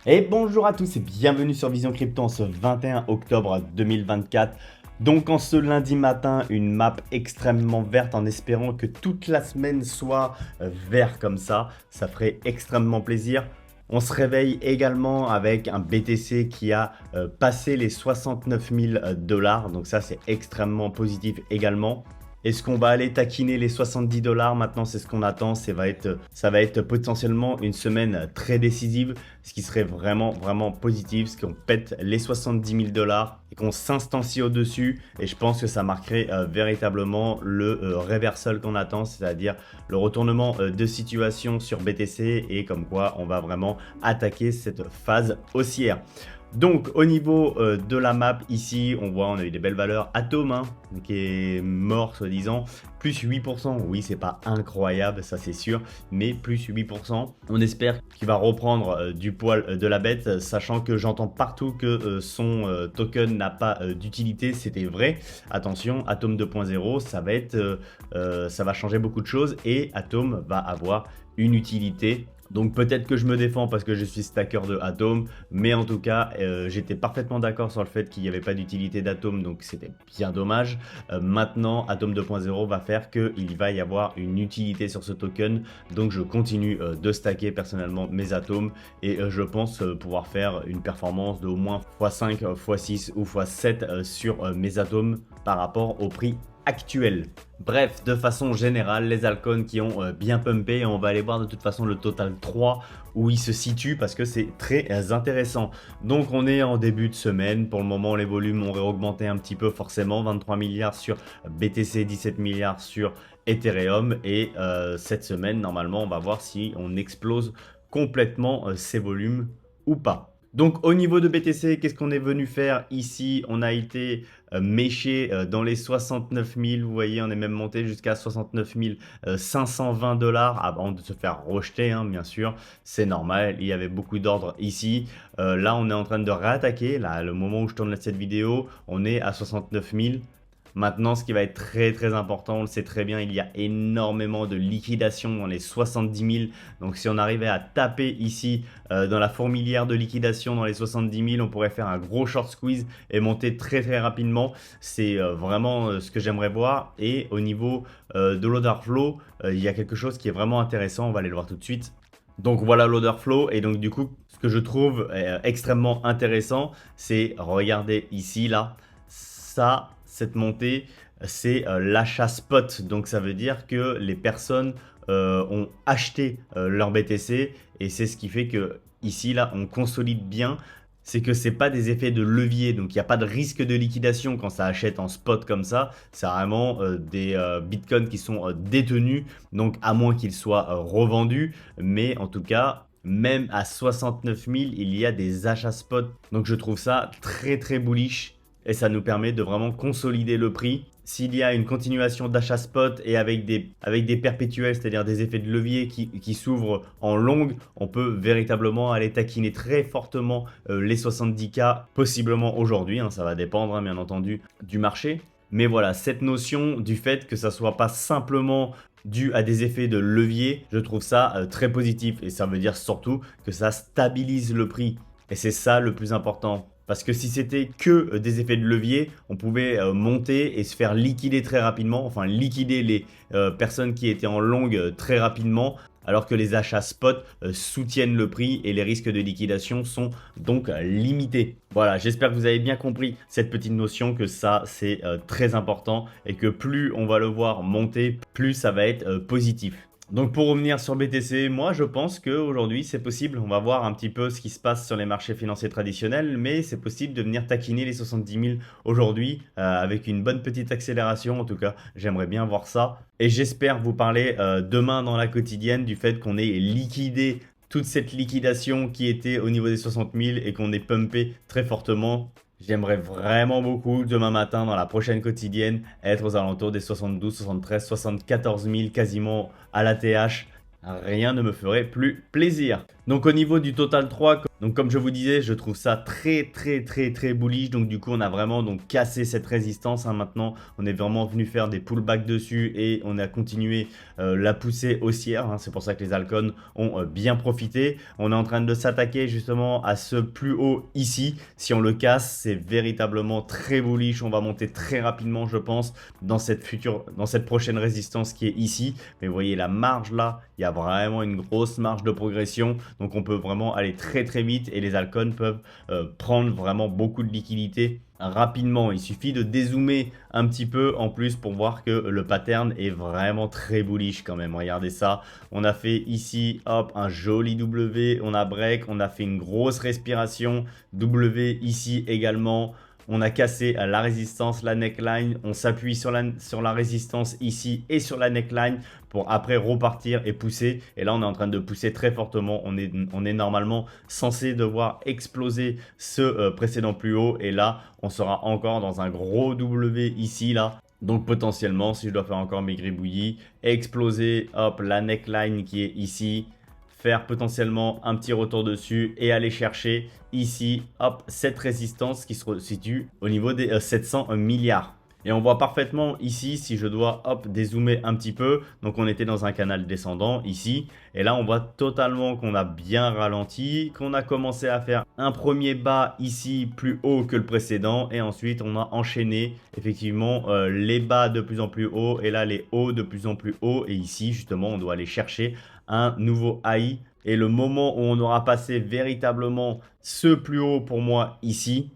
Et bonjour à tous et bienvenue sur Vision Crypto en ce 21 octobre 2024. Donc en ce lundi matin, une map extrêmement verte en espérant que toute la semaine soit vert comme ça ferait extrêmement plaisir. On se réveille également avec un BTC qui a passé les 69 000 $, donc ça c'est extrêmement positif également. Est-ce qu'on va aller taquiner les 70 $ maintenant? C'est ce qu'on attend. Ça va être potentiellement une semaine très décisive, ce qui serait vraiment positif, ce qu'on pète les 70 000 $ et qu'on s'instancie au-dessus. Et je pense que ça marquerait véritablement le reversal qu'on attend, c'est-à-dire le retournement de situation sur BTC et comme quoi on va vraiment attaquer cette phase haussière. Donc au niveau de la map ici, on a eu des belles valeurs. Atom qui est mort soi-disant, plus 8%. Oui, c'est pas incroyable, ça c'est sûr, mais plus 8%. On espère qu'il va reprendre du poil de la bête, sachant que j'entends partout que son token n'a pas d'utilité. C'était vrai. Attention, Atom 2.0, ça va changer beaucoup de choses et Atom va avoir une utilité. Donc peut-être que je me défends parce que je suis stacker de Atom, mais en tout cas, j'étais parfaitement d'accord sur le fait qu'il n'y avait pas d'utilité d'Atom, donc c'était bien dommage. Maintenant, Atom 2.0 va faire qu'il va y avoir une utilité sur ce token, donc je continue de stacker personnellement mes atomes et je pense pouvoir faire une performance de au moins x5, x6 ou x7 sur mes atomes par rapport au prix actuel. Bref, de façon générale, les altcoins qui ont bien pumpé, on va aller voir de toute façon le total 3 où il se situe parce que c'est très intéressant. Donc on est en début de semaine, pour le moment les volumes ont réaugmenté un petit peu forcément, 23 milliards sur BTC, 17 milliards sur Ethereum et cette semaine normalement on va voir si on explose complètement ces volumes ou pas. Donc au niveau de BTC, qu'est-ce qu'on est venu faire ici? On a été méché dans les 69 000, vous voyez, on est même monté jusqu'à 69 520 $ avant de se faire rejeter, hein, bien sûr, c'est normal, il y avait beaucoup d'ordres ici. Là, on est en train de réattaquer, là, le moment où je tourne cette vidéo, on est à 69 000. Maintenant, ce qui va être très important, on le sait très bien, il y a énormément de liquidation dans les 70 000. Donc si on arrivait à taper ici dans la fourmilière de liquidation dans les 70 000, on pourrait faire un gros short squeeze et monter très rapidement. C'est vraiment ce que j'aimerais voir. Et au niveau de l'order flow, il y a quelque chose qui est vraiment intéressant, on va aller le voir tout de suite. Donc voilà l'order flow et donc du coup, ce que je trouve extrêmement intéressant, c'est regarder ici là, cette montée, c'est l'achat spot. Donc ça veut dire que les personnes ont acheté leur BTC et c'est ce qui fait que ici là on consolide bien. C'est que c'est pas des effets de levier, donc il n'y a pas de risque de liquidation quand ça achète en spot comme ça. C'est vraiment des bitcoins qui sont détenus, donc à moins qu'ils soient revendus. Mais en tout cas, même à 69 000, il y a des achats spot. Donc je trouve ça très bullish et ça nous permet de vraiment consolider le prix. S'il y a une continuation d'achat spot et avec des perpétuels, c'est-à-dire des effets de levier qui s'ouvrent en longue, on peut véritablement aller taquiner très fortement les 70K, possiblement aujourd'hui, hein, ça va dépendre bien entendu du marché. Mais voilà, cette notion du fait que ça soit pas simplement dû à des effets de levier, je trouve ça très positif et ça veut dire surtout que ça stabilise le prix. Et c'est ça le plus important. Parce que si c'était que des effets de levier, on pouvait monter et se faire liquider très rapidement, enfin liquider les personnes qui étaient en longue très rapidement, alors que les achats spot soutiennent le prix et les risques de liquidation sont donc limités. Voilà, j'espère que vous avez bien compris cette petite notion que ça c'est très important et que plus on va le voir monter, plus ça va être positif. Donc pour revenir sur BTC, moi je pense qu'aujourd'hui c'est possible, on va voir un petit peu ce qui se passe sur les marchés financiers traditionnels, mais c'est possible de venir taquiner les 70 000 aujourd'hui avec une bonne petite accélération, en tout cas j'aimerais bien voir ça. Et j'espère vous parler demain dans la quotidienne du fait qu'on ait liquidé toute cette liquidation qui était au niveau des 60 000 et qu'on ait pumpé très fortement. J'aimerais vraiment beaucoup demain matin dans la prochaine quotidienne être aux alentours des 72, 73, 74 000 quasiment à la TH. Rien ne me ferait plus plaisir. Donc au niveau du total 3, Donc comme je vous disais, je trouve ça très bullish. Donc du coup, on a vraiment donc cassé cette résistance. Maintenant, on est vraiment venu faire des pullbacks dessus et on a continué la poussée haussière. C'est pour ça que les altcoins ont bien profité. On est en train de s'attaquer justement à ce plus haut ici. Si on le casse, c'est véritablement très bullish. On va monter très rapidement, je pense, dans cette prochaine résistance qui est ici. Mais vous voyez la marge là, il y a vraiment une grosse marge de progression. Donc on peut vraiment aller très vite et les altcoins peuvent prendre vraiment beaucoup de liquidités rapidement. Il suffit de dézoomer un petit peu en plus pour voir que le pattern est vraiment très bullish quand même. Regardez ça, on a fait ici hop un joli W, on a break, on a fait une grosse respiration, W ici également. On a cassé la résistance, la neckline, on s'appuie sur la résistance ici et sur la neckline pour après repartir et pousser. Et là, on est en train de pousser très fortement. On est normalement censé devoir exploser ce précédent plus haut. Et là, on sera encore dans un gros W ici, là. Donc potentiellement, si je dois faire encore mes gribouillis, exploser, hop, la neckline qui est ici, faire potentiellement un petit retour dessus et aller chercher ici, hop, cette résistance qui se situe au niveau des 700 milliards. Et on voit parfaitement ici, si je dois hop dézoomer un petit peu, donc on était dans un canal descendant ici, et là on voit totalement qu'on a bien ralenti, qu'on a commencé à faire un premier bas ici plus haut que le précédent, et ensuite on a enchaîné effectivement les bas de plus en plus haut, et là les hauts de plus en plus haut, et ici justement on doit aller chercher un nouveau high. Et le moment où on aura passé véritablement ce plus haut pour moi ici,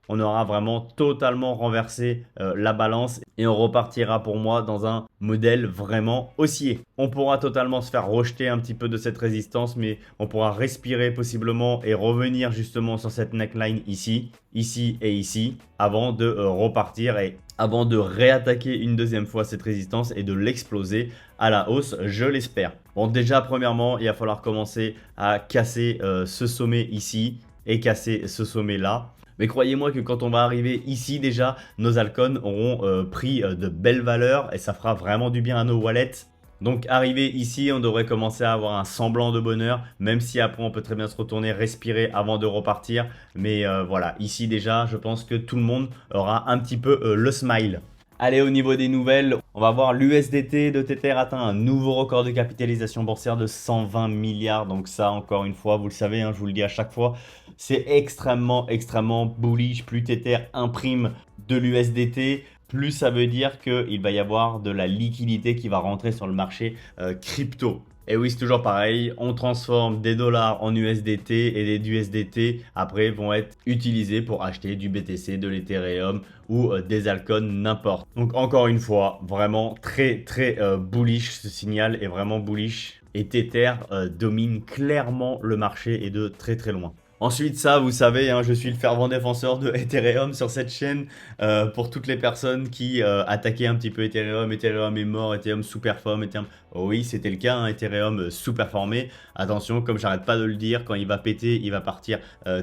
on aura vraiment totalement renversé la balance et on repartira pour moi dans un modèle vraiment haussier. On pourra totalement se faire rejeter un petit peu de cette résistance, mais on pourra respirer possiblement et revenir justement sur cette neckline ici, ici et ici, avant de repartir et avant de réattaquer une deuxième fois cette résistance et de l'exploser à la hausse, je l'espère. Bon, déjà, premièrement, il va falloir commencer à casser ce sommet ici et casser ce sommet là. Mais croyez-moi que quand on va arriver ici déjà, nos altcoins auront pris de belles valeurs et ça fera vraiment du bien à nos wallets. Donc arrivé ici, on devrait commencer à avoir un semblant de bonheur, même si après on peut très bien se retourner, respirer avant de repartir. Mais voilà, ici déjà, je pense que tout le monde aura un petit peu le smile. Allez, au niveau des nouvelles, on va voir l'USDT de Tether atteint un nouveau record de capitalisation boursière de 120 milliards. Donc ça, encore une fois, vous le savez, je vous le dis à chaque fois, c'est extrêmement bullish. Plus Tether imprime de l'USDT, plus ça veut dire qu'il va y avoir de la liquidité qui va rentrer sur le marché crypto. Et oui, c'est toujours pareil, on transforme des dollars en USDT et les USDT après vont être utilisés pour acheter du BTC, de l'Ethereum ou des altcoins, n'importe. Donc encore une fois, vraiment très bullish, ce signal est vraiment bullish et Tether domine clairement le marché et de très loin. Ensuite, ça, vous savez, je suis le fervent défenseur de Ethereum sur cette chaîne. Pour toutes les personnes qui attaquaient un petit peu Ethereum, Ethereum est mort, Ethereum sous-performe, Ethereum... Oh oui, c'était le cas, Ethereum sous-performé. Attention, comme j'arrête pas de le dire, quand il va péter, il va partir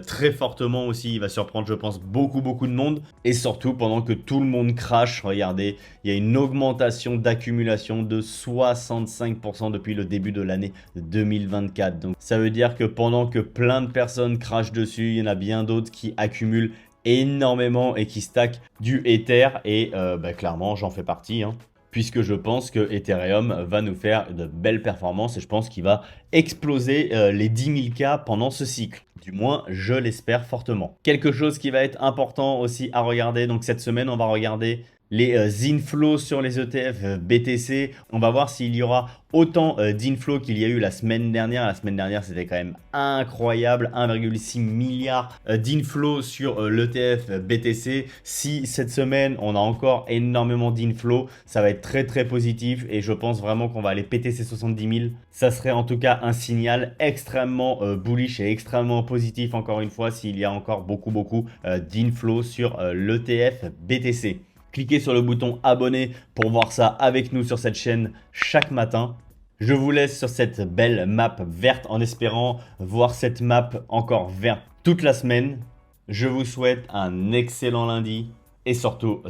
très fortement aussi. Il va surprendre, je pense, beaucoup de monde. Et surtout, pendant que tout le monde crache, regardez, il y a une augmentation d'accumulation de 65% depuis le début de l'année 2024. Donc, ça veut dire que pendant que plein de personnes crachent dessus, il y en a bien d'autres qui accumulent énormément et qui stackent du Ether. Et clairement, j'en fais partie, puisque je pense que Ethereum va nous faire de belles performances et je pense qu'il va exploser les 10 000 K pendant ce cycle. Du moins, je l'espère fortement. Quelque chose qui va être important aussi à regarder, donc cette semaine, on va regarder les inflows sur les ETF BTC. On va voir s'il y aura autant d'inflows qu'il y a eu la semaine dernière. La semaine dernière, c'était quand même incroyable. 1,6 milliard d'inflows sur l'ETF BTC. Si cette semaine, on a encore énormément d'inflows, ça va être très positif. Et je pense vraiment qu'on va aller péter ces 70 000. Ça serait en tout cas un signal extrêmement bullish et extrêmement positif, encore une fois, s'il y a encore beaucoup d'inflows sur l'ETF BTC. Cliquez sur le bouton abonner pour voir ça avec nous sur cette chaîne chaque matin. Je vous laisse sur cette belle map verte en espérant voir cette map encore verte toute la semaine. Je vous souhaite un excellent lundi et surtout,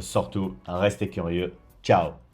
restez curieux. Ciao!